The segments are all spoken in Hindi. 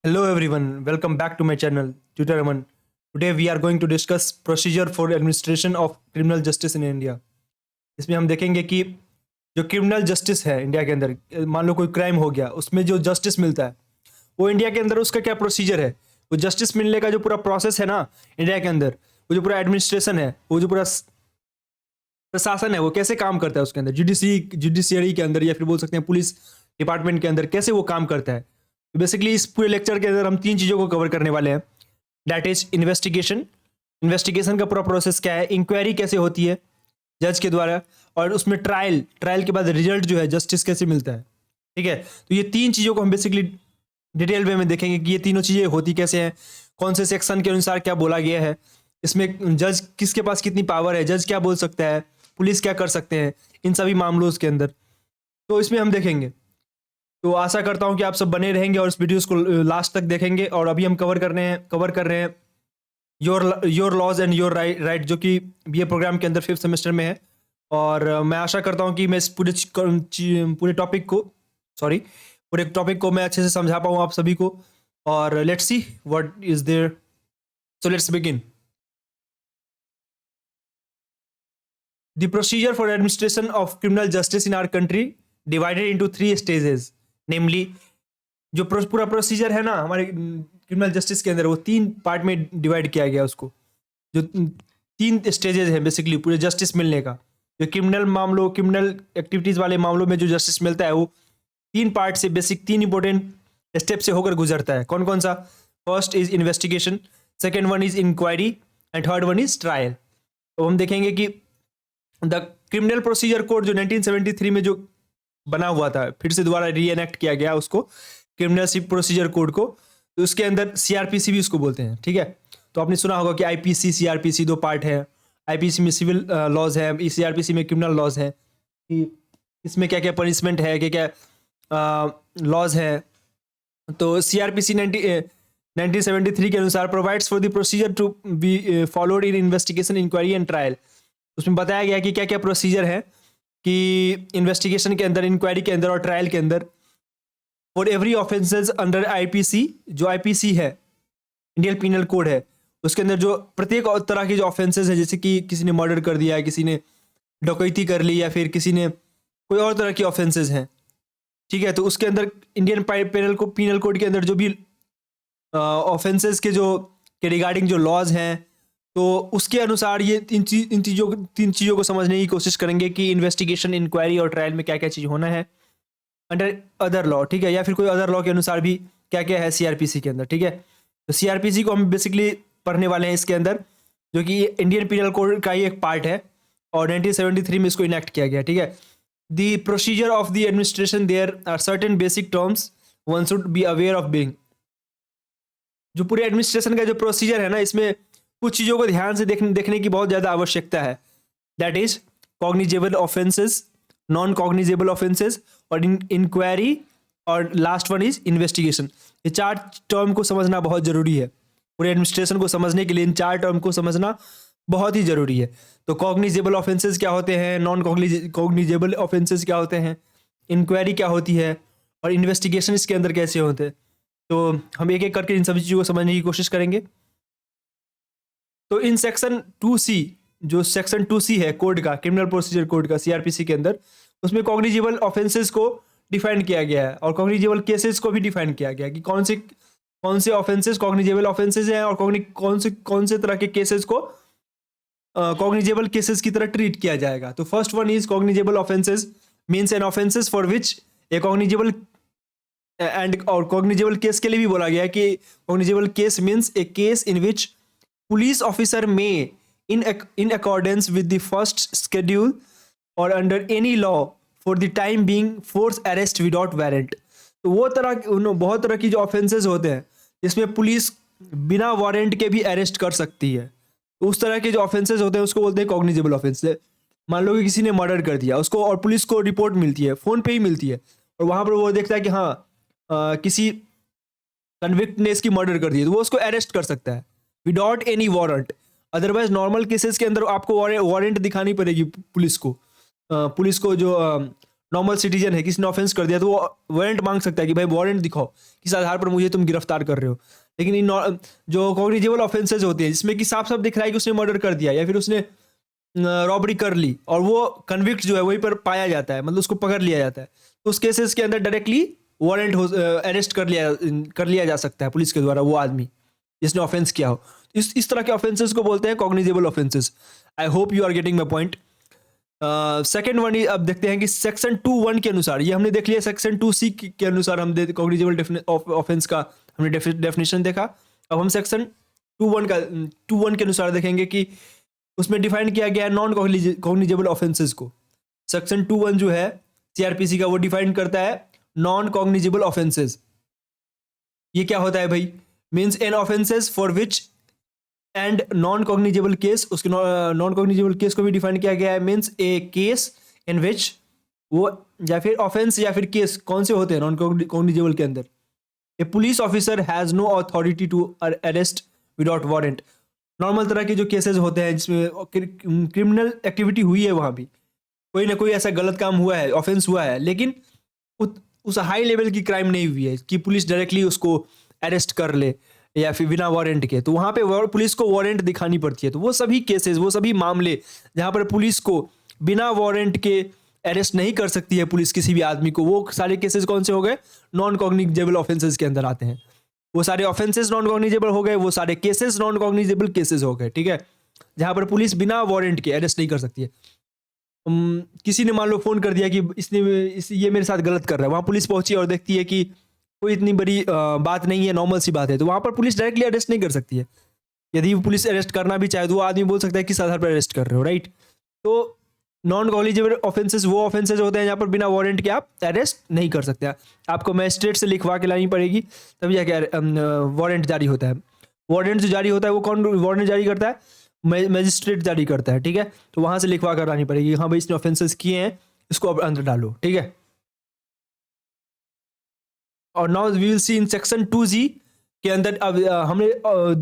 Hello everyone, welcome back to my channel, Tutor Raman. Today we are going to discuss procedure for administration of criminal justice in India. इसमें हम देखेंगे कि जो क्रिमिनल जस्टिस है इंडिया के अंदर, मान लो कोई क्राइम हो गया, उसमें जो जस्टिस मिलता है वो इंडिया के अंदर उसका क्या प्रोसीजर है, वो जस्टिस मिलने का जो पूरा प्रोसेस है ना इंडिया के अंदर, वो जो पूरा एडमिनिस्ट्रेशन है, वो जो पूरा प्रशासन है, वो कैसे काम करता है उसके अंदर, जुडिशियरी के अंदर, या फिर बोल सकते हैं पुलिस डिपार्टमेंट के अंदर कैसे वो काम करता है। तो बेसिकली इस पूरे लेक्चर के अंदर हम तीन चीज़ों को कवर करने वाले हैं। दैट इज इन्वेस्टिगेशन का पूरा प्रोसेस क्या है, इंक्वायरी कैसे होती है जज के द्वारा, और उसमें ट्रायल के बाद रिजल्ट जो है जस्टिस कैसे मिलता है। ठीक है, तो ये तीन चीज़ों को हम बेसिकली डिटेल वे में देखेंगे कि ये तीनों चीज़ें होती कैसे हैं, कौन से सेक्शन के अनुसार क्या बोला गया है, इसमें जज किसके पास कितनी पावर है, जज क्या बोल सकता है, पुलिस क्या कर सकते हैं इन सभी मामलों के अंदर। तो इसमें हम देखेंगे। तो आशा करता हूं कि आप सब बने रहेंगे और इस वीडियोस को लास्ट तक देखेंगे। और अभी हम कवर कर रहे हैं your laws and your right, जो कि बीए प्रोग्राम के अंदर 5th सेमेस्टर में है। और मैं आशा करता हूं कि मैं इस पूरे टॉपिक को मैं अच्छे से समझा पाऊँ आप सभी को। और let's see what is there. So let's begin. The procedure for administration of criminal justice in our country divided into 3 stages, namely जो पूरा प्रोसीजर है ना हमारे क्रिमिनल जस्टिस के अंदर, वो 3 पार्ट में डिवाइड किया गया उसको। जो 3 स्टेजेस हैं बेसिकली पूरे जस्टिस मिलने का। जो क्रिमिनल एक्टिविटीज वाले मामलों में जो जस्टिस मिलता है वो 3 पार्ट से, बेसिक 3 इंपॉर्टेंट स्टेप से होकर गुजरता है। कौन कौन सा? First is investigation, second one is inquiry and third one is trial. तो हम देखेंगे कि द क्रिमिनल प्रोसीजर कोड जो 1973 में जो बना हुआ था, फिर से दोबारा रीएनेक्ट किया गया उसको, क्रिमिनल प्रोसीजर कोड को। तो उसके अंदर सीआरपीसी भी उसको बोलते हैं। ठीक है, तो आपने सुना होगा कि आईपीसी सीआरपीसी 2 पार्ट है। आईपीसी में सिविल लॉज है, सीआरपीसी में क्रिमिनल लॉज है, कि इसमें क्या क्या पनिशमेंट है, क्या क्या लॉज है। तो सीआरपीसी 1973 के अनुसार provides for the procedure to be followed in investigation, inquiry and trial. उसमें बताया गया कि क्या क्या प्रोसीजर है कि इन्वेस्टिगेशन के अंदर, इंक्वायरी के अंदर और ट्रायल के अंदर, for every offences under IPC. जो आईपीसी है, इंडियन पीनल कोड है, उसके अंदर जो प्रत्येक तरह के जो ऑफेंसेस है, जैसे कि किसी ने मर्डर कर दिया, किसी ने डकैती कर ली, या फिर किसी ने कोई और तरह की ऑफेंसेस हैं। ठीक है, तो उसके अंदर इंडियन पीनल कोड के अंदर जो भी ऑफेंसेस के रिगार्डिंग जो लॉज हैं, तो उसके अनुसार ये तीन चीज़ों को समझने की कोशिश करेंगे कि इन्वेस्टिगेशन, इंक्वायरी और ट्रायल में क्या क्या चीज़ होना है अंडर अदर लॉ। ठीक है, या फिर कोई अदर लॉ के अनुसार भी क्या क्या है सीआरपीसी के अंदर। ठीक है, तो सीआरपीसी को हम बेसिकली पढ़ने वाले हैं इसके अंदर, जो कि इंडियन पीनल कोड का ही एक पार्ट है और 1973 में इसको इनेक्ट किया गया। ठीक है, the procedure of the administration, there are certain basic terms one should be aware of being. जो पूरे एडमिनिस्ट्रेशन का जो प्रोसीजर है ना, इसमें कुछ चीज़ों को ध्यान से देखने की बहुत ज़्यादा आवश्यकता है। That is cognizable offences, non cognizable offences और इंक्वायरी, और लास्ट वन इज इन्वेस्टिगेशन। ये 4 टर्म को समझना बहुत ज़रूरी है। पूरे एडमिनिस्ट्रेशन को समझने के लिए इन 4 टर्म को समझना बहुत ही ज़रूरी है। तो कॉग्निजेबल ऑफेंसेस क्या होते हैं, नॉन कॉग्निजेबल ऑफेंसेस क्या होते हैं, इंक्वायरी क्या होती है, और इन्वेस्टिगेशन इसके अंदर कैसे होते हैं। तो हम एक एक करके इन सभी चीज़ों को समझने की कोशिश करेंगे। तो इन सेक्शन 2C, जो सेक्शन 2C है कोड का, क्रिमिनल प्रोसीजर कोड का, सीआरपीसी के अंदर, उसमें कॉग्निजेबल ऑफेंसेस को डिफाइन किया गया है और कॉग्निजेबल केसेस को भी डिफाइन किया गया है कि कौन से ऑफेंसेस कॉग्निजेबल ऑफेंसेस हैं और कौन से तरह के केसेस को कॉग्निजेबल केसेस की तरह ट्रीट किया जाएगा। तो first one is cognizable offences means an offences for which a cognizable, and और कॉग्निजेबल केस के लिए भी बोला गया है कि cognizable case means a case in which police officer may, in accordance with the first schedule or under any law for the time being, force arrest without warrant। तो वो बहुत तरह की जो ऑफेंसेस होते हैं जिसमें पुलिस बिना वारंट के भी अरेस्ट कर सकती है, तो उस तरह के जो ऑफेंसेस होते हैं उसको बोलते हैं कॉग्निजेबल ऑफेंस। मान लो कि किसी ने मर्डर कर दिया उसको, और पुलिस को रिपोर्ट मिलती है, फ़ोन पे ही मिलती है, और वहाँ पर वो देखता है कि हाँ किसी कन्विक्ट ने इसकी मर्डर कर दी, तो वो उसको अरेस्ट कर सकता है without any warrant. Otherwise normal cases के अंदर आपको वारंट दिखानी पड़ेगी पुलिस को जो नॉर्मल सिटीजन है, किसी ने ऑफेंस कर दिया तो वो वारंट मांग सकता है कि भाई वारंट दिखाओ, किस आधार पर मुझे तुम गिरफ्तार कर रहे हो। लेकिन जो कॉग्निजेबल ऑफेंसेज होते हैं जिसमें कि साफ साफ दिख रहा है कि उसने मर्डर कर दिया या फिर उसने रॉबरी कर ली और वो कन्विक्ट जो है वहीं पर पाया जाता है, मतलब उसको पकड़ लिया जाता है, तो उस केसेस के अंदर डायरेक्टली वारंट अरेस्ट कर लिया जा सकता है पुलिस के द्वारा वो आदमी जिसने ऑफेंस किया हो। इस तरह के ऑफेंसेस को बोलते हैं cognizable offences. I hope you are getting my point. Second one, अब देखते हैं कि सेक्शन 2(1) के अनुसार, ये हमने देख लिया सेक्शन 2(c) के अनुसार हम कॉग्निजेबल ऑफेंस का हमने डेफिनेशन देखा। अब हम सेक्शन 2(1) के अनुसार देखेंगे कि उसमें डिफाइन किया गया है नॉन कॉग्निजेबल ऑफेंसेस को। सेक्शन 2(1) जो है सीआरपीसी का, वो डिफाइन करता है नॉन कॉग्निजेबल ऑफेंसेस। ये क्या होता है भाई? Means an offences for which and non cognizable case, उसके नॉन कॉग्निजेबल केस को भी डिफाइन किया गया है। मीन्स ए केस इन विच, वो या फिर ऑफेंस या फिर केस कौन से होते हैं नॉन कॉग्निजेबल के अंदर? A police officer has no authority to arrest without warrant. Normal तरह के जो केसेस होते हैं जिसमें क्रिमिनल एक्टिविटी हुई है, वहां भी कोई ना कोई ऐसा गलत काम हुआ है, ऑफेंस हुआ है, लेकिन उस हाई लेवल की क्राइम नहीं हुई है कि पुलिस डायरेक्टली उसको अरेस्ट कर ले या फिर बिना वारंट के, तो वहां पे पुलिस को वारंट दिखानी पड़ती है। तो वो सभी केसेस, वो सभी मामले जहां पर पुलिस को बिना वारंट के अरेस्ट नहीं कर सकती है पुलिस किसी भी आदमी को, वो सारे केसेस कौन से हो गए? नॉन कॉग्निजेबल ऑफेंसेस के अंदर आते हैं। वो सारे ऑफेंसेस नॉन कॉग्निजेबल हो गए, वो सारे केसेस नॉन कॉग्निजेबल केसेस हो गए, ठीक है, जहां पर पुलिस बिना वारंट के अरेस्ट नहीं कर सकती है। किसी ने मान लो फोन कर दिया कि ये मेरे साथ गलत कर रहा है, वहां पुलिस पहुंची और देखती है कि कोई इतनी बड़ी बात नहीं है, नॉर्मल सी बात है, तो वहां पर पुलिस डायरेक्टली अरेस्ट नहीं कर सकती है। यदि पुलिस अरेस्ट करना भी चाहे तो वो आदमी बोल सकता है किस आधार पर अरेस्ट कर रहे हो, राइट? तो नॉन कॉग्निजेबल ऑफेंसेस वो ऑफेंसेस होते हैं जहाँ पर बिना वारंट के आप अरेस्ट नहीं कर सकते। आपको मजिस्ट्रेट से लिखवा के लानी पड़ेगी तभी जाके वारंट जारी होता है। वारंट जो जारी होता है वो कौन वारंट जारी करता है? मजिस्ट्रेट जारी करता है, ठीक है। तो वहां से लिखवा कर लानी पड़ेगी, हाँ भाई इसने ऑफेंसेस किए हैं, इसको अब अंदर डालो, ठीक है। और now we will see in section 2(g) के अंदर, अब हमने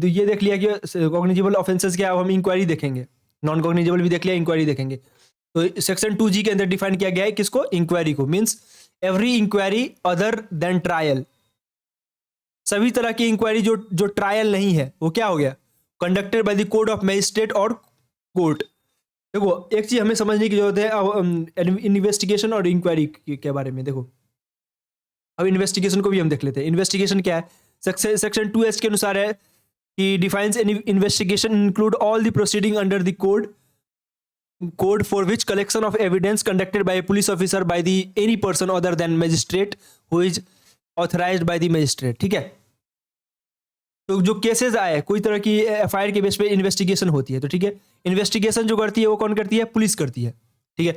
ये देख लिया कि कॉग्निजेबल ऑफेंसेस क्या है, अब हम इंक्वायरी देखेंगे। नॉन कॉग्निजेबल भी देख लिया, इंक्वायरी देखेंगे। तो सेक्शन 2(g) के अंदर डिफाइन किया गया है किसको? इंक्वायरी को। Means every inquiry other than trial, सभी तरह की इंक्वायरी जो ट्रायल नहीं है, वो क्या हो गया? Conducted by the code of magistrate और कोर्ट। देखो एक चीज हमें समझने की जरूरत है अब इन्वेस्टिगेशन और इंक्वायरी के बारे में। देखो अब इन्वेस्टिगेशन को भी हम देख लेते हैं। इन्वेस्टिगेशन क्या है? सेक्शन 2(h) के अनुसार है कि defines any investigation include all the proceeding under the code for which collection of evidence conducted by police officer by the any person other than magistrate who is authorised by the magistrate, ठीक है। तो जो केसेस आए, कोई तरह की एफआईआर के बेस पे इन्वेस्टिगेशन होती है, तो ठीक है, इन्वेस्टिगेशन जो करती है वो कौन करती है? पुलिस करती है, ठीक है।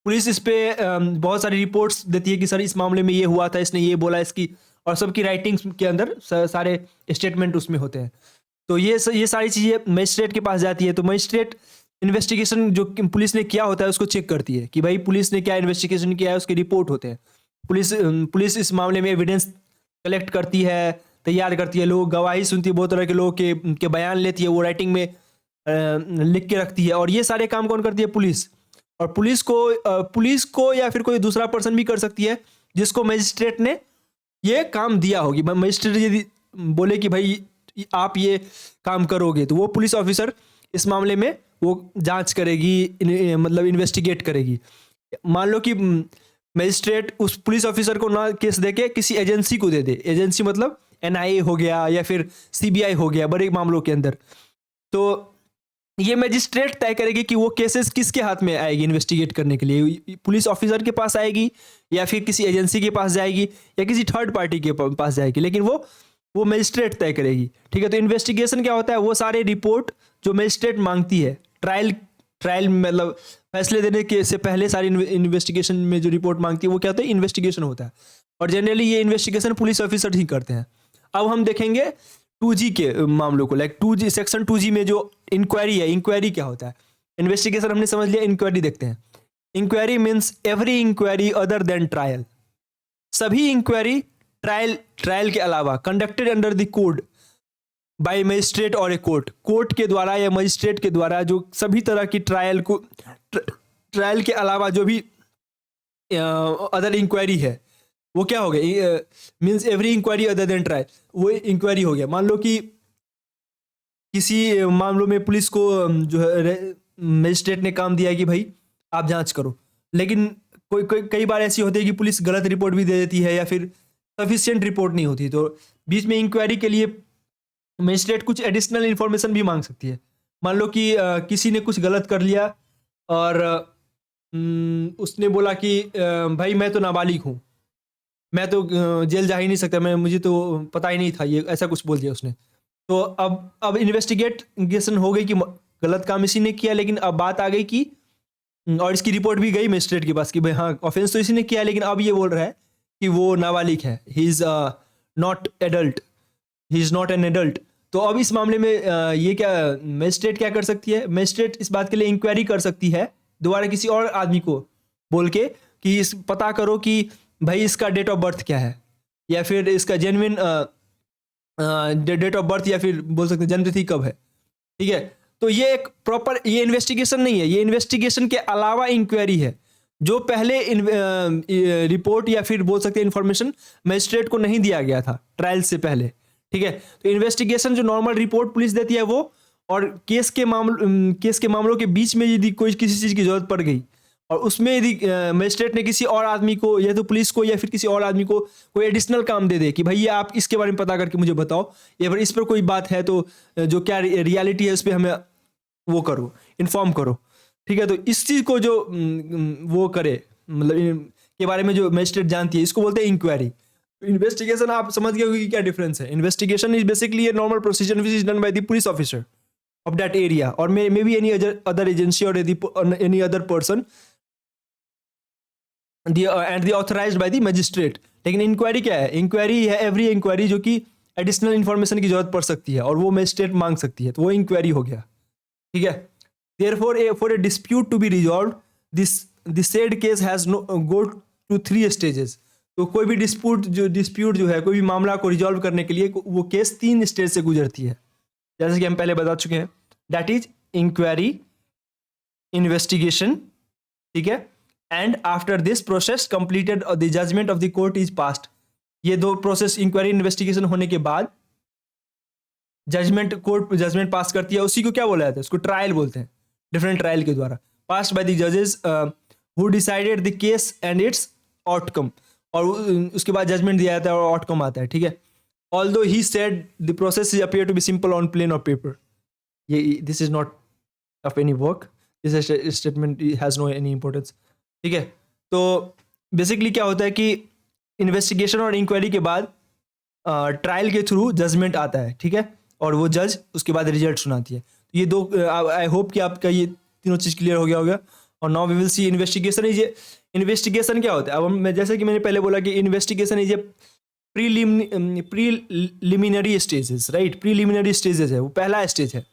पुलिस इस पे बहुत सारी रिपोर्ट्स देती है कि सर इस मामले में ये हुआ था, इसने ये बोला, इसकी, और सबकी राइटिंग्स के अंदर सारे स्टेटमेंट उसमें होते हैं। तो ये सारी चीज़ें मजिस्ट्रेट के पास जाती है। तो मजिस्ट्रेट इन्वेस्टिगेशन जो पुलिस ने किया होता है उसको चेक करती है कि भाई पुलिस ने क्या इन्वेस्टिगेशन किया है, उसके रिपोर्ट होते हैं। पुलिस इस मामले में एविडेंस कलेक्ट करती है, तैयार करती है, लोग गवाही सुनती है, बहुत तरह के लोग के बयान लेती है, वो राइटिंग में लिख के रखती है। और ये सारे काम कौन करती है? पुलिस। और पुलिस को या फिर कोई दूसरा पर्सन भी कर सकती है जिसको मजिस्ट्रेट ने ये काम दिया होगी। मजिस्ट्रेट यदि बोले कि भाई आप ये काम करोगे, तो वो पुलिस ऑफिसर इस मामले में वो जांच करेगी, मतलब इन्वेस्टिगेट करेगी। मान लो कि मजिस्ट्रेट उस पुलिस ऑफिसर को ना केस देके किसी एजेंसी को दे दे, एजेंसी मतलब एनआईए हो गया या फिर सीबीआई हो गया, बड़े मामलों के अंदर, तो ये मजिस्ट्रेट तय करेगी कि वो केसेस किसके हाथ में आएगी इन्वेस्टिगेट करने के लिए, पुलिस ऑफिसर के पास आएगी या फिर किसी एजेंसी के पास जाएगी या किसी थर्ड पार्टी के पास जाएगी, लेकिन वो मजिस्ट्रेट तय करेगी, ठीक है। तो इन्वेस्टिगेशन क्या होता है? वो सारे रिपोर्ट जो मजिस्ट्रेट मांगती है, ट्रायल मतलब फैसले देने के से पहले सारी इन्वेस्टिगेशन में जो रिपोर्ट मांगती है वो क्या होता है? इन्वेस्टिगेशन होता है। और जनरली ये इन्वेस्टिगेशन पुलिस ऑफिसर ही करते हैं। अब हम देखेंगे 2(g) के मामलों को, लाइक 2(g) सेक्शन 2(g) में जो इंक्वायरी है, इंक्वायरी क्या होता है? इन्वेस्टिगेशन हमने समझ लिया, इंक्वायरी देखते हैं। Inquiry means every inquiry other than trial, सभी इंक्वायरी ट्रायल के अलावा conducted under the code by magistrate or a court के द्वारा या मजिस्ट्रेट के द्वारा, जो सभी तरह की ट्रायल के अलावा जो भी अदर इंक्वायरी है, वो क्या हो गया, means every inquiry other than trial, वो इंक्वायरी हो गया। मान लो कि किसी मामलों में पुलिस को जो है मजिस्ट्रेट ने काम दिया है कि भाई आप जांच करो, लेकिन कई बार ऐसी होती है कि पुलिस गलत रिपोर्ट भी दे देती है या फिर सफिशिएंट रिपोर्ट नहीं होती, तो बीच में इंक्वायरी के लिए मजिस्ट्रेट कुछ एडिशनल इन्फॉर्मेशन भी मांग सकती है। मान लो कि किसी ने कुछ गलत कर लिया और उसने बोला कि भाई मैं तो नाबालिग हूँ, मैं तो जेल जा ही नहीं सकता, मैं मुझे तो पता ही नहीं था, ये ऐसा कुछ बोल दिया उसने। तो अब इन्वेस्टिगेशन हो गई कि गलत काम इसी ने किया, लेकिन अब बात आ गई कि और इसकी रिपोर्ट भी गई मजिस्ट्रेट के पास कि भाई हाँ ऑफेंस तो इसी ने किया, लेकिन अब ये बोल रहा है कि वो नाबालिग है, he is not adult, he is not an adult. तो अब इस मामले में ये क्या मजिस्ट्रेट क्या कर सकती है, मजिस्ट्रेट इस बात के लिए इंक्वायरी कर सकती है दोबारा किसी और आदमी को बोल के कि इस पता करो कि भाई इसका डेट ऑफ बर्थ क्या है, या फिर इसका जेन्युइन डेट ऑफ बर्थ, या फिर बोल सकते हैं जन्मतिथि कब है। ठीक है, तो ये एक प्रॉपर, ये इन्वेस्टिगेशन नहीं है, ये इन्वेस्टिगेशन के अलावा इंक्वायरी है, जो पहले रिपोर्ट या फिर बोल सकते हैं इन्फॉर्मेशन मजिस्ट्रेट को नहीं दिया गया था ट्रायल से पहले। ठीक है, तो इन्वेस्टिगेशन जो नॉर्मल रिपोर्ट पुलिस देती है वो, और केस के मामलों के बीच में यदि कोई किसी चीज़ की जरूरत पड़ गई और उसमें यदि मजिस्ट्रेट ने किसी और आदमी को या तो पुलिस को या फिर किसी और आदमी को कोई एडिशनल काम दे दे कि भाई ये आप इसके बारे में पता करके मुझे बताओ, या फिर इस पर कोई बात है तो जो क्या रियलिटी है उस पर हमें वो करो, इन्फॉर्म करो। ठीक है, तो इस चीज़ को जो वो करे, मतलब के बारे में जो मजिस्ट्रेट जानती है, इसको बोलते हैं इंक्वायरी। इन्वेस्टिगेशन आप समझ गए होंगे कि क्या डिफरेंस है। Investigation is basically a normal procedure which is done by the police officer of that area और may be any other agency और any other person and the authorized by the magistrate. लेकिन इंक्वायरी क्या है, इंक्वायरी है एवरी इंक्वायरी जो कि एडिशनल इन्फॉर्मेशन की जरूरत पड़ सकती है और वो मजिस्ट्रेट मांग सकती है, तो वो इंक्वायरी हो गया। ठीक है, therefore for a dispute to be resolve this said case has no go to 3 stages. तो कोई भी डिस्प्यूट जो है, कोई भी मामला को रिजॉल्व करने के लिए वो केस 3 स्टेज से गुजरती है, जैसे कि हम पहले बता चुके हैं। दैट इज इंक्वायरी, इन्वेस्टिगेशन, ठीक है, and after this process completed the judgement of the court is passed. ये 2 प्रोसेस, इंक्वायरी इन्वेस्टिगेशन होने के बाद कोर्ट जजमेंट पास करती है, उसी को क्या बोला जाता है, उसको ट्रायल बोलते हैं, डिफरेंट ट्रायल के द्वारा पास्ड बाय द जजेस who decided the case and it's outcome, और उसके बाद जजमेंट दिया जाता है और आउटकम आता है। ठीक है, although he said the process is appear to be simple on plane of paper, ये this is not of any work, this statement has no any importance. ठीक है, तो बेसिकली क्या होता है कि इन्वेस्टिगेशन और इंक्वायरी के बाद ट्रायल के थ्रू जजमेंट आता है। ठीक है, और वो जज उसके बाद रिजल्ट सुनाती है। तो ये 2, आई होप कि आपका ये तीनों चीज़ क्लियर हो गया होगा। और now we will see investigation is, investigation क्या होता है। अब मैं जैसे कि मैंने पहले बोला कि investigation is a preliminary stages, right, preliminary stages है, वो पहला स्टेज है।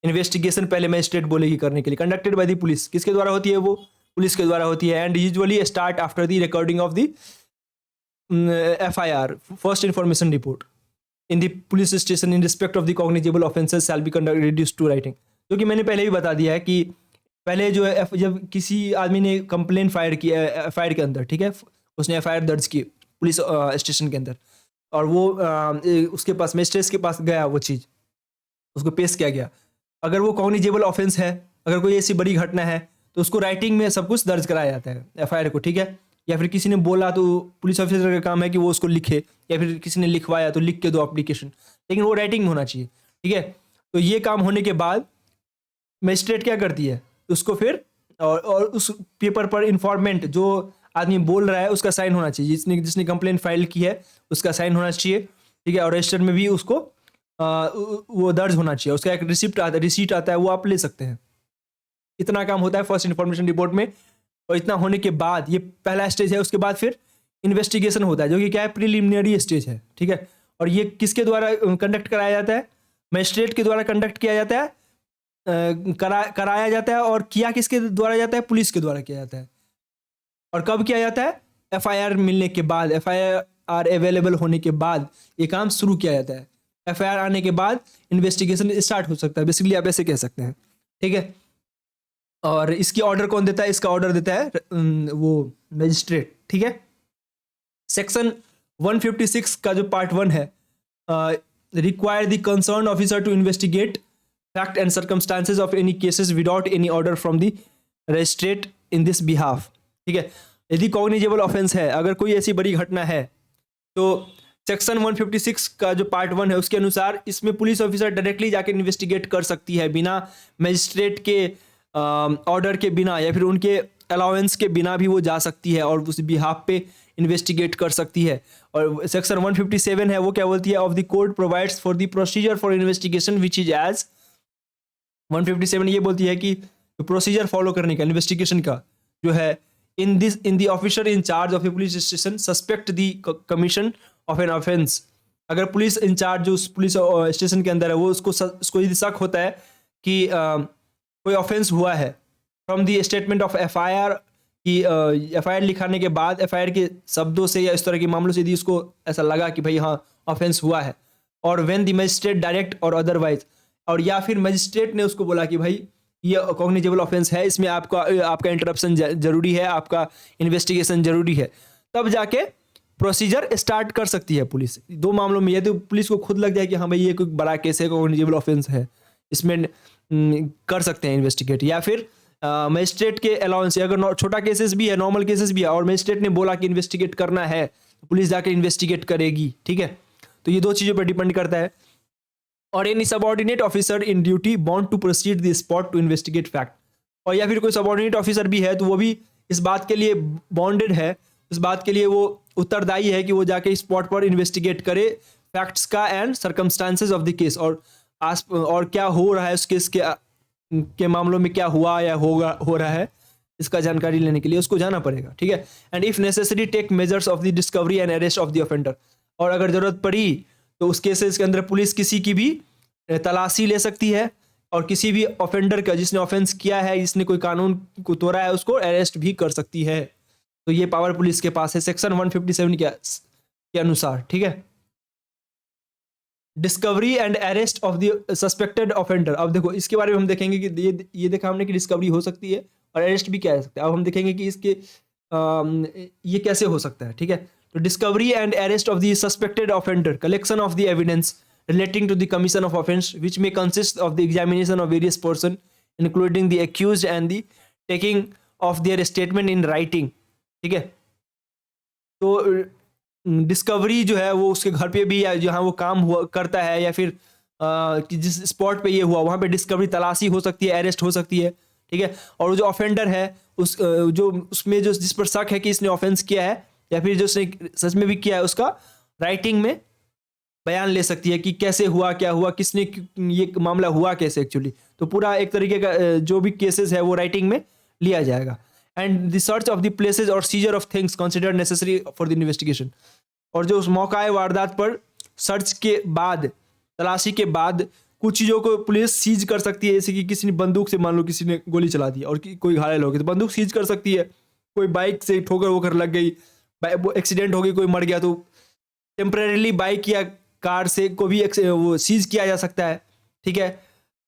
इन्वेस्टिगेशन पहले मजिस्ट्रेट बोलेगी करने के लिए, कंडक्टेड बाय द पुलिस, किसके द्वारा होती है, वो पुलिस के द्वारा होती है, and usually start after the recording of the FIR, first information report in the police station in respect of the cognizable offences shall be conduct reduce to writing. जो कि मैंने पहले भी बता दिया है कि पहले जो है जब किसी आदमी ने कंप्लेन फायर किया FIR के अंदर, ठीक है, उसने FIR दर्ज की पुलिस स्टेशन के अंदर, और वो उसके पास मजिस्ट्रेट के पास गया, वो चीज़ उसको पेश किया गया। अगर वो कॉग्निजेबल ऑफेंस है, अगर कोई ऐसी बड़ी घटना है, तो उसको राइटिंग में सब कुछ दर्ज कराया जाता है FIR को। ठीक है, या फिर किसी ने बोला तो पुलिस ऑफिसर का काम है कि वो उसको लिखे, या फिर किसी ने लिखवाया तो लिख के दो एप्लीकेशन, लेकिन वो राइटिंग में होना चाहिए। ठीक है, तो ये काम होने के बाद मजिस्ट्रेट क्या करती है, उसको फिर और उस पेपर पर इन्फॉर्मेंट जो आदमी बोल रहा है उसका साइन होना चाहिए, जिसने कंप्लेंट फाइल की है उसका साइन होना चाहिए। ठीक है, और रजिस्टर में भी उसको वो दर्ज होना चाहिए, उसका एक रिसीट आता है, वो आप ले सकते हैं। इतना काम होता है फर्स्ट इन्फॉर्मेशन रिपोर्ट में। और इतना होने के बाद, ये पहला स्टेज है, उसके बाद फिर इन्वेस्टिगेशन होता है, जो कि क्या है, प्रीलिमिनरी स्टेज है। ठीक है, और ये किसके द्वारा कंडक्ट कराया जाता है, मजिस्ट्रेट के द्वारा कंडक्ट किया जाता है, कराया जाता है, और किया किसके द्वारा जाता है, पुलिस के द्वारा किया जाता है। और कब किया जाता है, FIR मिलने के बाद, FIR अवेलेबल होने के बाद ये काम शुरू किया जाता है। FIR आने के बाद इन्वेस्टिगेशन स्टार्ट हो सकता है, बेसिकली आप ऐसे कह सकते हैं। ठीक है, और इसकी ऑर्डर कौन देता है? इसका ऑर्डर देता है वो मजिस्ट्रेट, ठीक है। सेक्शन 156 का जो पार्ट 1 है, require the concern officer to investigate fact and circumstances of any cases without any order from the magistrate in this behalf, ठीक है। यदि कॉग्निजेबल ऑफेंस है, अगर कोई ऐसी बड़ी घटना है, तो सेक्शन 156 का जो पार्ट 1 है उसके अनुसार इसमें पुलिस ऑफिसर डायरेक्टली जाके इन्वेस्टिगेट कर सकती है, बिना मजिस्ट्रेट के ऑर्डर के बिना या फिर उनके अलाउंस के बिना भी वो जा सकती है और उस बिहाफ पे इन्वेस्टिगेट कर सकती है। और सेक्शन 157 है, वो क्या बोलती है? Of the code provides for the procedure for investigation which is as 157 ये बोलती है कि प्रोसीजर फॉलो करने का इन्वेस्टिगेशन का जो है, in the officer in charge of a police station suspect the commission of an offence. अगर पुलिस इंचार्ज जो उस पुलिस स्टेशन के अंदर है वो उसको यदि शक होता है कि कोई ऑफेंस हुआ है, from the statement of FIR, कि एफआईआर लिखाने के बाद एफआईआर के शब्दों से या इस तरह के मामलों से यदि उसको ऐसा लगा कि भाई हाँ ऑफेंस हुआ है, और व्हेन द मजिस्ट्रेट डायरेक्ट और अदरवाइज, और या फिर मजिस्ट्रेट ने उसको बोला कि भाई ये कॉग्निजेबल ऑफेंस है, इसमें आपका इंटरप्शन जरूरी है, आपका इन्वेस्टिगेशन जरूरी है, तब जाके प्रोसीजर स्टार्ट कर सकती है पुलिस। दो मामलों में, यदि पुलिस को खुद लग जाए कि हाँ भाई ये कोई बड़ा केस है, कॉग्निजेबल ऑफेंस है, इसमें कर सकते हैं इन्वेस्टिगेट, या फिर मजिस्ट्रेट के अलाउंस से, अगर छोटा केसेस भी है, नॉर्मल केसेस भी है, और मजिस्ट्रेट ने बोला कि इन्वेस्टिगेट करना है, तो पुलिस जाकर इन्वेस्टिगेट करेगी, ठीक है। तो ये दो चीज़ों पर डिपेंड करता है। और any subordinate officer in duty bond to proceed the spot to investigate fact, और या फिर कोई सबऑर्डिनेट ऑफिसर भी है तो वो भी इस बात के लिए बॉन्डेड है, इस बात के लिए वो उत्तरदायी है कि वो जाके स्पॉट पर इन्वेस्टिगेट करे फैक्ट्स का and circumstances of the case, और क्या हो रहा है उस केस के मामलों में, क्या हुआ या हो रहा है, इसका जानकारी लेने के लिए उसको जाना पड़ेगा, ठीक है। And if necessary take measures of the discovery and arrest of the offender, और अगर जरूरत पड़ी तो उस केसेस के अंदर पुलिस किसी की भी तलाशी ले सकती है, और किसी भी ऑफेंडर का जिसने ऑफेंस किया है, जिसने कोई कानून को तोड़ा है, उसको अरेस्ट भी कर सकती है। तो ये पावर पुलिस के पास है सेक्शन 157 के अनुसार, ठीक है। Discovery and arrest of the suspected offender, अब देखो इसके बारे में हम देखेंगे कि ये देखा हमने कि डिस्कवरी हो सकती है और अरेस्ट भी क्या हो सकता है। अब हम देखेंगे कि इसके ये कैसे हो सकता है, ठीक है। तो discovery and arrest of the suspected offender, collection of the evidence relating to the commission of offense which may consist of the examination of various person including the accused and the taking of their statement in writing, ठीक है। तो डिस्कवरी जो है वो उसके घर पे भी, या जहाँ वो काम हुआ करता है, या फिर कि जिस स्पॉट पे ये हुआ वहाँ पे डिस्कवरी, तलाशी हो सकती है, अरेस्ट हो सकती है, ठीक है। और जो ऑफेंडर है जो उसमें जो जिस पर शक है कि इसने ऑफेंस किया है या फिर जो उसने सच में भी किया है, उसका राइटिंग में बयान ले सकती है कि कैसे हुआ, क्या हुआ, किसने, ये मामला हुआ कैसे एक्चुअली। तो पूरा एक तरीके का जो भी केसेस है वो राइटिंग में लिया जाएगा। And the search of the places और seizure of things considered necessary for the investigation, और जो उस मौका वारदात पर सर्च के बाद, तलाशी के बाद कुछ चीज़ों को पुलिस सीज कर सकती है, जैसे कि किसी ने बंदूक से, मान लो किसी ने गोली चला दी और कोई घायल हो गया तो बंदूक सीज कर सकती है। कोई बाइक से ठोकर वोकर लग गई, एक्सीडेंट हो गई, कोई मर गया, तो टेम्परेरीली बाइक या कार से को भी वो सीज किया जा सकता है, ठीक है।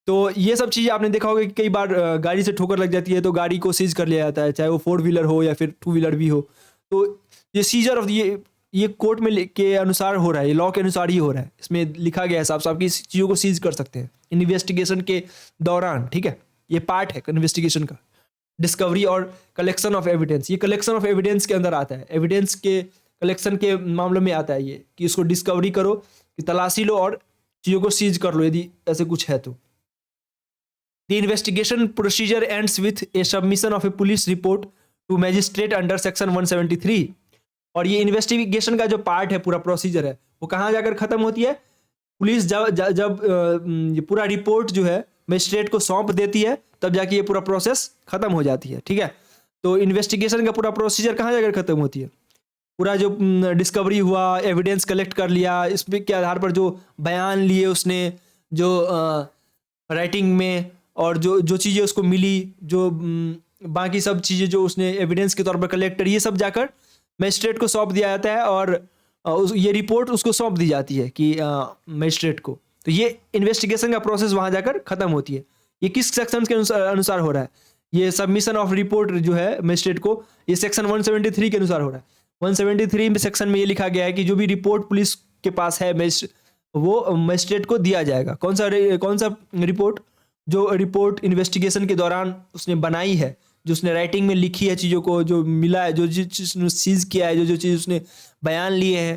तो ये सब चीज़ें आपने देखा होगा कि कई बार गाड़ी से ठोकर लग जाती है तो गाड़ी को सीज कर लिया जाता है, चाहे वो 4 व्हीलर हो या फिर 2 व्हीलर भी हो। तो ये सीजर ऑफ ये कोर्ट में के अनुसार हो रहा है, ये लॉ के अनुसार ही हो रहा है। इसमें लिखा गया है साफ साफ कि इस चीज़ों को सीज कर सकते हैं इन्वेस्टिगेशन के दौरान, ठीक है। ये पार्ट है इन्वेस्टिगेशन का, डिस्कवरी और कलेक्शन ऑफ एविडेंस। ये कलेक्शन ऑफ एविडेंस के अंदर आता है, एविडेंस के कलेक्शन के मामले में आता है ये, कि इसको डिस्कवरी करो, कि तलाशी लो और चीज़ों को सीज कर लो यदि ऐसे कुछ है तो। The investigation procedure ends with a submission of a police report to magistrate under section 173। और ये इन्वेस्टिगेशन का जो पार्ट है, पूरा प्रोसीजर है, वो कहाँ जाकर खत्म होती है? पुलिस जब ये पूरा रिपोर्ट जो है मैजिस्ट्रेट को सौंप देती है, तब जाके ये पूरा प्रोसेस खत्म हो जाती है, ठीक है। तो इन्वेस्टिगेशन का पूरा प्रोसीजर कहाँ जाकर खत्म होती है? पूरा जो डिस्कवरी हुआ, एविडेंस कलेक्ट कर लिया, इस पे के आधार पर जो बयान लिए उसने, जो राइटिंग में, और जो चीज़ें उसको मिली, जो बाकी सब चीज़ें जो उसने एविडेंस के तौर पर कलेक्ट करी, ये सब जाकर मजिस्ट्रेट को सौंप दिया जाता है, और ये रिपोर्ट उसको सौंप दी जाती है कि मजिस्ट्रेट को। तो ये इन्वेस्टिगेशन का प्रोसेस वहाँ जाकर ख़त्म होती है। ये किस सेक्शन के अनुसार हो रहा है? ये सबमिशन ऑफ रिपोर्ट जो है मजिस्ट्रेट को, ये सेक्शन 173 के अनुसार हो रहा है। 173 में सेक्शन में ये लिखा गया है कि जो भी रिपोर्ट पुलिस के पास है वो मजिस्ट्रेट को दिया जाएगा। कौन सा रिपोर्ट? जो रिपोर्ट इन्वेस्टिगेशन के दौरान उसने बनाई है, जो उसने राइटिंग में लिखी है, चीज़ों को जो मिला है, जो चीज़ उसने सीज किया है, जो चीज़ उसने बयान लिए हैं,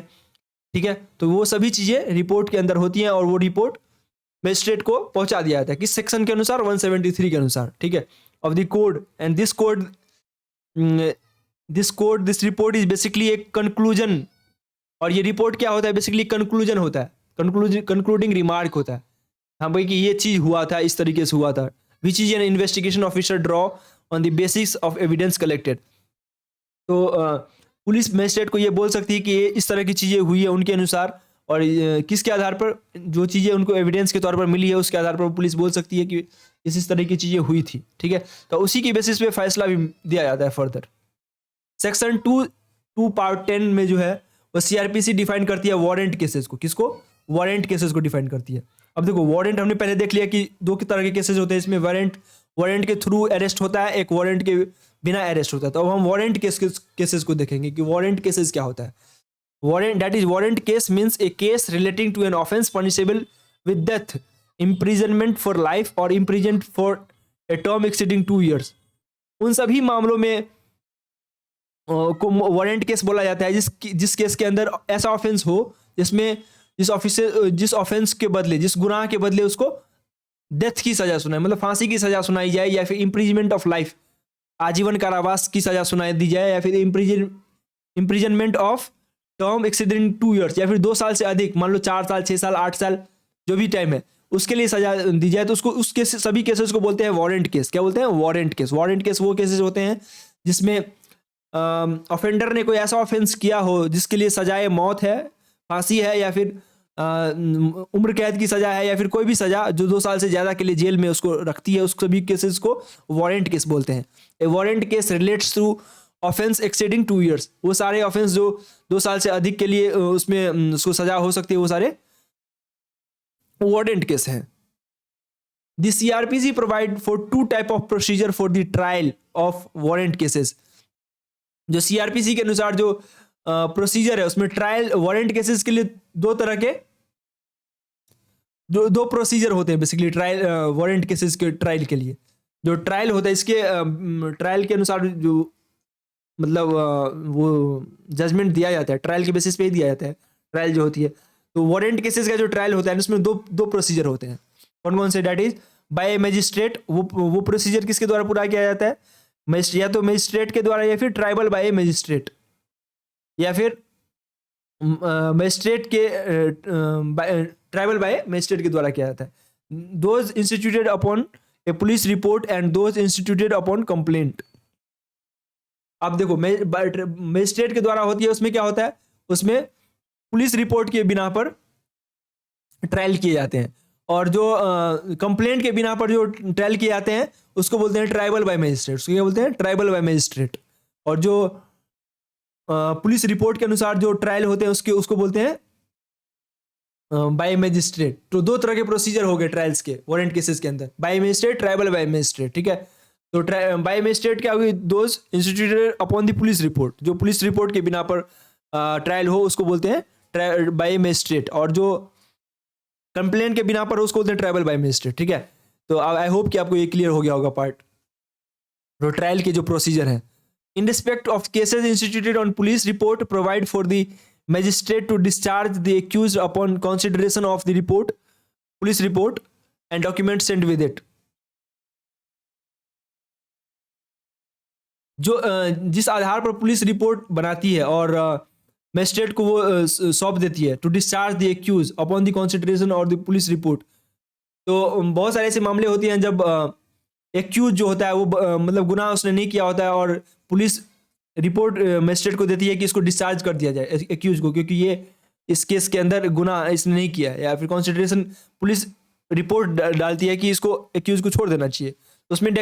ठीक है, तो वो सभी चीज़ें रिपोर्ट के अंदर होती हैं और वो रिपोर्ट मजिस्ट्रेट को पहुंचा दिया जाता है किस सेक्शन के अनुसार? 173 के अनुसार, ठीक है, of the code. And this report is basically एक कंक्लूजन। और ये रिपोर्ट क्या होता है? बेसिकली कंक्लूजन होता है, कंक्लूडिंग रिमार्क होता है। हाँ भाई कि ये चीज़ हुआ था, इस तरीके से हुआ था। Which is an investigation officer draw on the basis of evidence collected. तो पुलिस मजिस्ट्रेट को ये बोल सकती है कि ये इस तरह की चीज़ें हुई है उनके अनुसार, और किसके आधार पर? जो चीज़ें उनको एविडेंस के तौर पर मिली है उसके आधार पर पुलिस बोल सकती है कि इस तरह की चीज़ें हुई थी, ठीक है। तो उसी की बेसिस पे फैसला भी दिया जाता है फर्दर। सेक्शन 2 पार्ट 10 में जो है वो सीआरपीसी डिफाइन करती है वारंट केसेस को। किसको? वारंट केसेस को डिफाइन करती है। अब देखो, वारंट हमने पहले देख लिया कि दो तरह के केसेस होते हैं इसमें। वारंट के थ्रू अरेस्ट होता है, एक वारंट के बिना अरेस्ट होता है। तो अब हम वारंट केसेस को देखेंगे कि वारंट केसेस क्या होता है। Warrant case means a case relating to an offence punishable with death, imprisonment for life और imprisonment for a term exceeding 2 years। उन सभी मामलों में को वारंट केस बोला जाता है जिस केस के अंदर ऐसा ऑफेंस हो जिसमें जिस ऑफेंस के बदले, जिस गुनाह के बदले उसको डेथ की सजा सुनाई, मतलब फांसी की सजा सुनाई जाए, या फिर इम्प्रिजमेंट ऑफ लाइफ, आजीवन कारावास की सजा सुनाई दी जाए, या फिर imprisonment of term exceeding 2 years, या फिर 2 साल से अधिक, मान लो 4 साल, 6 साल, 8 साल, जो भी टाइम है उसके लिए सजा दी जाए, तो उसको उस केस, सभी केसेस को बोलते हैं वारंट केस। क्या बोलते हैं? Warrant case. वारंट केस वो केसेस होते हैं जिसमें ऑफेंडर ने कोई ऐसा ऑफेंस किया हो जिसके लिए सजाए मौत है, फांसी है, या फिर उम्र कैद की सजा है, या फिर कोई भी सजा जो 2 साल से ज़्यादा के लिए जेल में उसको रखती है, उस सभी केसेस को वारंट केस बोलते हैं। A warrant case relates to offence exceeding 2 years। वो सारे ऑफेंस जो 2 साल से अधिक के लिए उसमें उसको सजा हो सकती है, वो सारे वारंट केस हैं। The CrPC provide for 2 type of procedure for the trial of warrant cases. जो सीआरपीसी के अनुसार जो प्रोसीजर है उसमें ट्रायल वारंट केसेस के लिए 2 तरह के दो प्रोसीजर होते हैं बेसिकली ट्रायल वारंट केसेस के ट्रायल के लिए। जो ट्रायल होता है इसके ट्रायल के अनुसार जो मतलब वो जजमेंट दिया जाता है, ट्रायल के बेसिस पे ही दिया जाता है ट्रायल जो होती है। तो वारंट केसेस का जो ट्रायल होता है उसमें दो प्रोसीजर होते हैं। कौन कौन से? That is by magistrate. वो प्रोसीजर किसके द्वारा पूरा किया जाता है? या तो मजिस्ट्रेट के द्वारा, या फिर ट्राइबल बाय मजिस्ट्रेट, या फिर मजिस्ट्रेट के ट्राइबल बाय मजिस्ट्रेट के द्वारा किया जाता है। Those instituted upon A police report and those instituted upon complaint. अब देखो, मजिस्ट्रेट के द्वारा होती है, उसमें क्या होता है? उसमें पुलिस रिपोर्ट के बिना पर ट्रायल किए जाते हैं, और जो कंप्लेंट के बिना पर जो ट्रायल किए जाते हैं उसको बोलते हैं ट्राइबल बाय मजिस्ट्रेट। उसको क्या बोलते हैं? Tribal by magistrate. और जो पुलिस रिपोर्ट के अनुसार जो ट्रायल होते हैं उसको बोलते हैं बाय मजिस्ट्रेट। तो 2 तरह के प्रोसीजर हो गए ट्रायल्स के वारंट केसेस के अंदर, by magistrate, triable by magistrate, ठीक है। तो बाय मजिस्ट्रेट क्या होगी? Those instituted upon the police report. जो पुलिस रिपोर्ट के बिना पर ट्रायल हो उसको बोलते हैं बाय मजिस्ट्रेट, और जो कंप्लेंट के बिना पर उसको बोलते हैं ट्राइबल बाय मजिस्ट्रेट, ठीक है। तो आई होप कि आपको ये क्लियर हो गया होगा पार्ट, तो ट्रायल के जो प्रोसीजर है। In respect of cases instituted on police report provide for the magistrate to discharge the accused upon consideration of the report, police report and document send with it. जो जिस आधार पर पुलिस रिपोर्ट बनाती है और मजिस्ट्रेट को वो सौंप देती है, to discharge the accuse upon the consideration और द पुलिस रिपोर्ट। तो बहुत सारे ऐसे मामले होते हैं जब एक्यूज जो होता है वो मतलब गुनाह उसने नहीं किया होता है, और पुलिस रिपोर्ट मजिस्ट्रेट को देती है कि इसको डिस्चार्ज कर दिया जाए एक्यूज को, क्योंकि ये इस केस के अंदर गुनाह इसने नहीं किया, या फिर कंसिडरेशन पुलिस रिपोर्ट डालती है कि इसको एक्यूज को छोड़ देना चाहिए। तो उसमें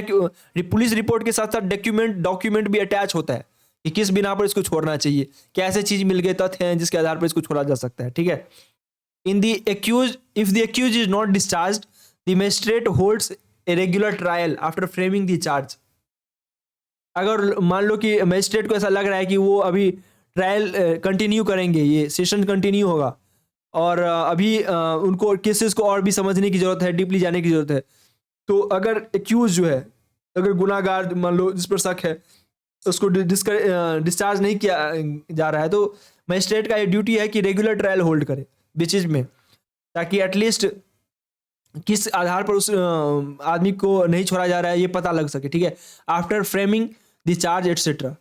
पुलिस रिपोर्ट के साथ साथ डॉक्यूमेंट भी अटैच होता है कि किस बिना पर इसको छोड़ना चाहिए, क्या ऐसे चीज मिल गए, तथ्य हैं जिसके आधार पर इसको छोड़ा जा सकता है, ठीक है। In the accuse, if the accuse is not discharged, the magistrate holds a regular trial after framing the charge. अगर मान लो कि मजिस्ट्रेट को ऐसा लग रहा है कि वो अभी ट्रायल कंटिन्यू करेंगे, ये सेशन कंटिन्यू होगा और अभी उनको केसेस को और भी समझने की ज़रूरत है, डीपली जाने की ज़रूरत है, तो अगर एक्यूज जो है, अगर गुनाहगार मान लो जिस पर शक है उसको डिस्चार्ज नहीं किया जा रहा है, तो मजिस्ट्रेट का ये ड्यूटी है कि रेगुलर ट्रायल होल्ड करे बीचेज में, ताकि एटलीस्ट किस आधार पर उस आदमी को नहीं छोड़ा जा रहा है ये पता लग सके, ठीक है। After framing the charge etcetera,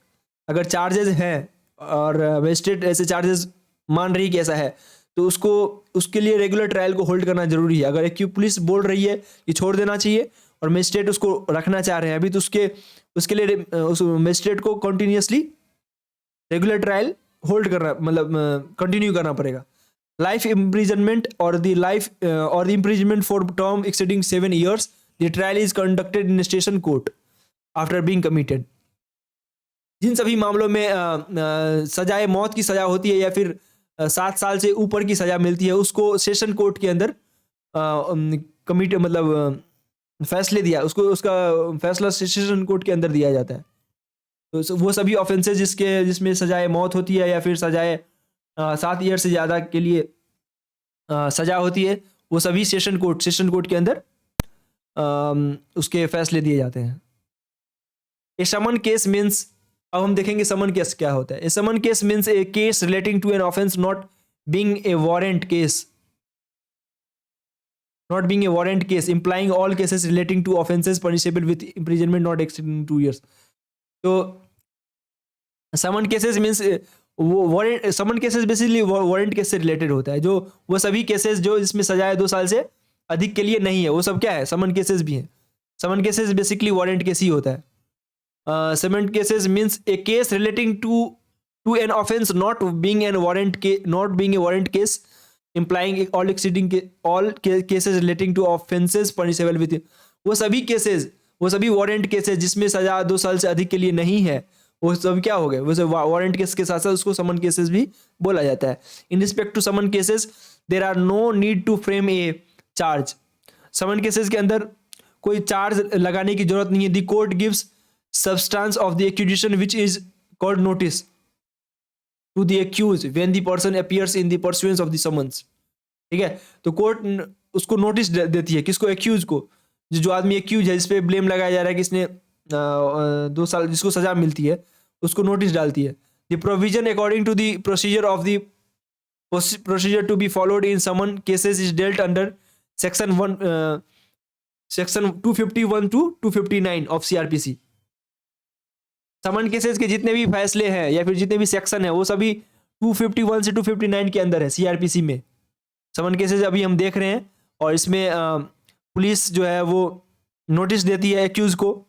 अगर चार्जेस हैं और मजिस्ट्रेट ऐसे चार्जेस मान रही कि ऐसा है, तो उसको उसके लिए रेगुलर ट्रायल को होल्ड करना जरूरी है। अगर एक पुलिस बोल रही है कि छोड़ देना चाहिए और मजिस्ट्रेट उसको रखना चाह रहे हैं अभी, तो उसके लिए उस मजिस्ट्रेट को कंटिन्यूसली रेगुलर ट्रायल होल्ड करना, मतलब कंटिन्यू करना पड़ेगा। लाइफ इम्प्रिजनमेंट और the imprisonment for term exceeding 7 years, the trial is conducted in station court after being committed. जिन सभी मामलों में सजाए मौत की सजा होती है या फिर 7 साल से ऊपर की सजा मिलती है, उसको सेशन कोर्ट के अंदर कमिट मतलब फैसले दिया, उसका फैसला सेशन कोर्ट के अंदर दिया जाता है। तो वो सभी ऑफेंसेस जिसमें सजाए मौत होती है या फिर सजाए 7 ईयर से ज़्यादा के लिए सजा होती है, वो सभी सेशन कोर्ट के अंदर उसके फैसले दिए जाते हैं। ए समन केस मीन्स, अब हम देखेंगे समन केस क्या होता है। A summons case means a case relating to an offence not being a warrant case, implying all cases relating to offenses punishable with imprisonment not exceeding 2 years. तो समन केसेस मीन्स वो warrant, summon cases basically warrant case से रिलेटेड होता है, जो वो सभी केसेस जो जिसमें सजाए 2 साल से अधिक के लिए नहीं है, वो सब क्या है, समन केसेस भी हैं। Summons cases basically warrant case ही होता है। Summons cases means a case relating to an offence not being a warrant case, implying all cases relating to offenses punishable with, वो सभी वारंट केसेस जिसमें सजा 2 साल से अधिक के लिए नहीं है, वो सब क्या हो गए, वो सब वारंट केस के साथ साथ उसको समन केसेस भी बोला जाता है। In respect to summon cases there are no need to frame a charge, summon cases के अंदर कोई चार्ज लगाने की जरूरत नहीं है। The court gives substance of the accusation which is called notice to the accused when the person appears in the pursuance of the summons, ठीक है। तो कोर्ट उसको नोटिस देती है, किसको, एक्यूज को, जो आदमी एक्यूज है, जिस पे ब्लेम लगाया जा रहा है कि इसने 2 साल जिसको सजा मिलती है, उसको नोटिस डालती है। The provision according to the procedure to be followed in summon cases is dealt under section 251 to 259 of CRPC। Summon cases के जितने भी फैसले हैं या फिर जितने भी सेक्शन है, वो सभी 251 से 259 के अंदर है CRPC में। समन केसेस अभी हम देख रहे हैं और इसमें पुलिस जो है वो नोटिस देती है एक्यूज को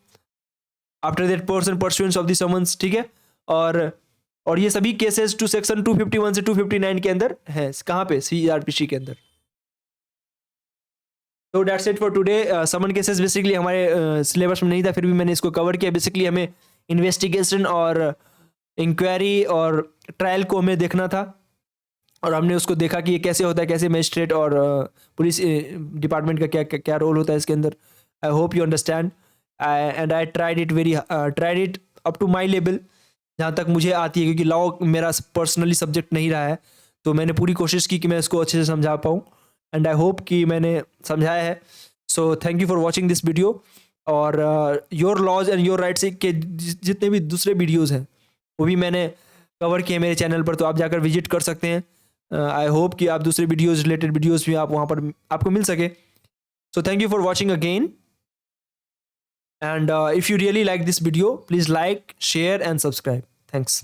after that person परस्यूएंस of the summons, ठीक है। और ये सभी केसेस टू सेक्शन 251 से 259 के अंदर है, कहाँ पे, CRPC के अंदर। तो that's it for today. Summon cases basically हमारे सिलेबस में नहीं था, फिर भी मैंने इसको कवर किया। बेसिकली हमें इन्वेस्टिगेशन और इंक्वायरी और ट्रायल को हमें देखना था, और हमने उसको देखा कि ये कैसे होता है, कैसे मजिस्ट्रेट और पुलिस डिपार्टमेंट का क्या क्या रोल होता है इसके अंदर। I hope you understand and I tried it up to my level, जहाँ तक मुझे आती है, क्योंकि लॉ मेरा पर्सनली सब्जेक्ट नहीं रहा है, तो मैंने पूरी कोशिश की कि मैं इसको अच्छे से समझा पाऊँ, एंड आई होप कि मैंने समझाया है। So thank you for watching this video. और your laws and your rights के जितने भी दूसरे वीडियोज़ हैं वो भी मैंने कवर किए मेरे चैनल पर, तो आप जाकर विजिट कर सकते हैं। आई होप कि आप दूसरे वीडियोज़ रिलेटेड वीडियोज़ भी आप वहाँ पर आपको मिल सके। सो thank you for watching again, and if you really like this video please like, share and subscribe. Thanks.